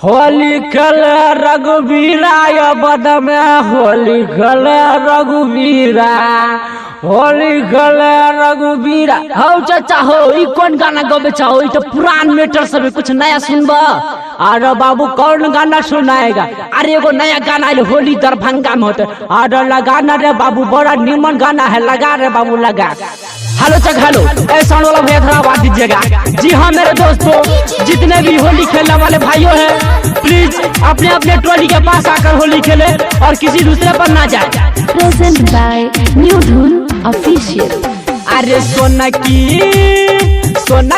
होली खेले रघुवीरा बद में होली खेले रघुवीरा होली खेले रघुवीरा। हो चाचा हो ई कौन गाना गबे चाहो? ई तो पुरान मेटर सब कुछ नया सुनबा। अरे बाबू कौन गाना सुनाएगा? अरे एगो नया गाना है होली दरभंगा में होते। अरे लगाना रे बाबू, बड़ा निमन गाना है, लगा रे बाबू लगा। हेलो चक हेलो, साउंड वाला भैया थोड़ा आवाज दीजिएगा। जी हाँ मेरे दोस्तों, जितने भी होली खेलने वाले भाइयों हैं प्लीज अपने अपने टोली के पास आकर होली खेले और किसी दूसरे पर ना जाए। Present by new Dhun official. अरे सोना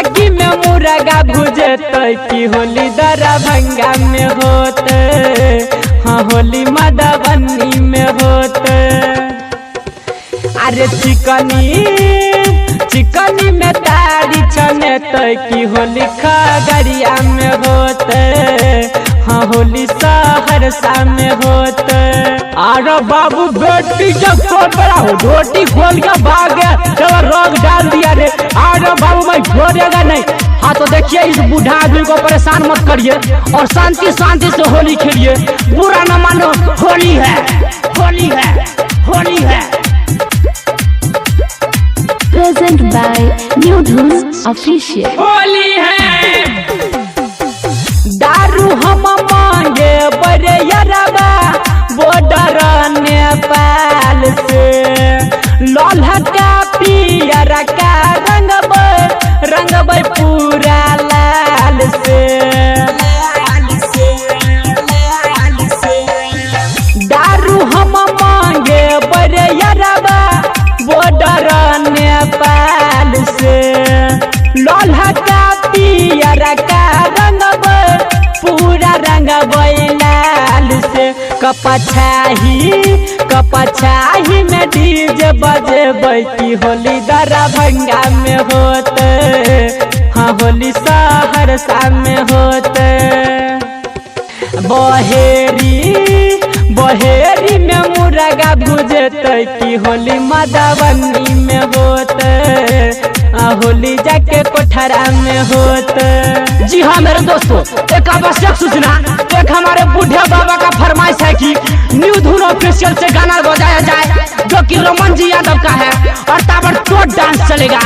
की में मुर्गा भुजे की होली दरभंगा में होते, हाँ होली मधुबनी में होते। अरे चिकनी में तारी छने की होली खगड़िया में होते, हाँ होली सहरसा में होते। अरे बाबू बेटी जब खोल पड़ा हो रोटी खोल के भाग गया, चलो रंग डाल दिया रे। अरे बाबू मैं छोड़ेगा नहीं। हाँ तो देखिए इस बूढ़ा आदमी को परेशान मत करिए और शांति शांति से होली खेलिए। बुरा न मानो, होली है होली है होली है। Present by new Dhun official. Holi है दारू हम मांगे बड़े यरबा बॉर्डर नेपाल से। लोल्हा का पियर का रंगबै पूरा लाल से। दारू हम मांगे बड़े यरबा बॉर्डर नेपाल से। लोल्हा का पियर का पूरा रंगबै लाल से। कपछाही में डीजे बजेबै की होली दरभंगा में होते, हाँ होली सहरसा में होते। बहेरी में मुर्गा भुजते की होली मधुबनी में होते, होली जाके कोठरा में होते। जी हाँ मेरे दोस्तों, एक आवश्यक सूचना, एक हमारे बूढ़े बाबा का फरमाइश है कि न्यू धुन ऑफिशियल से गाना बजाया जाए जो कि रमन जी यादव का है और ताबड़तोड़ डांस चलेगा।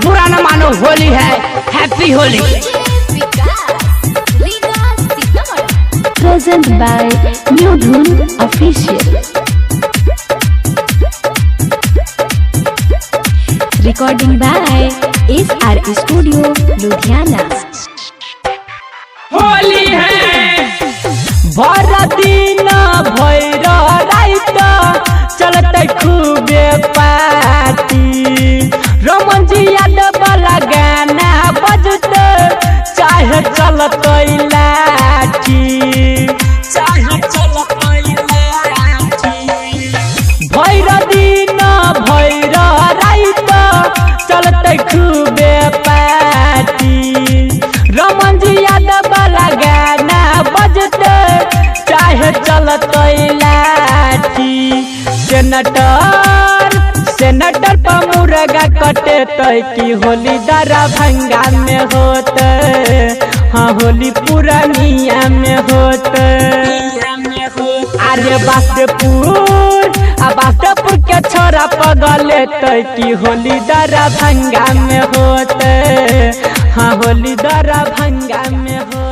बुरा न मानो, होली है, happy Holi. Present by new Dhun official. Recording by SR studio Ludhiana. Holi है भर दिन भैर रात चलते खूबे पार्टी। रमन जी यादव वाला गाना बजते चाहे चलते लाठी, चाहे चलते लाठी। भैर दिन भैर रात चलते खूबे पार्टी। रमन जी यादव वाला गाना बजते चाहे चलते लाठी। सेनेटर पर मुर्गा कटे की होली दरभंगा में होते, हाँ होली पुरानिया में होते। अरे बास्तेपुर के छोरा पगले की होली दरभंगा में होते, हाँ होली दरभंगा में होते।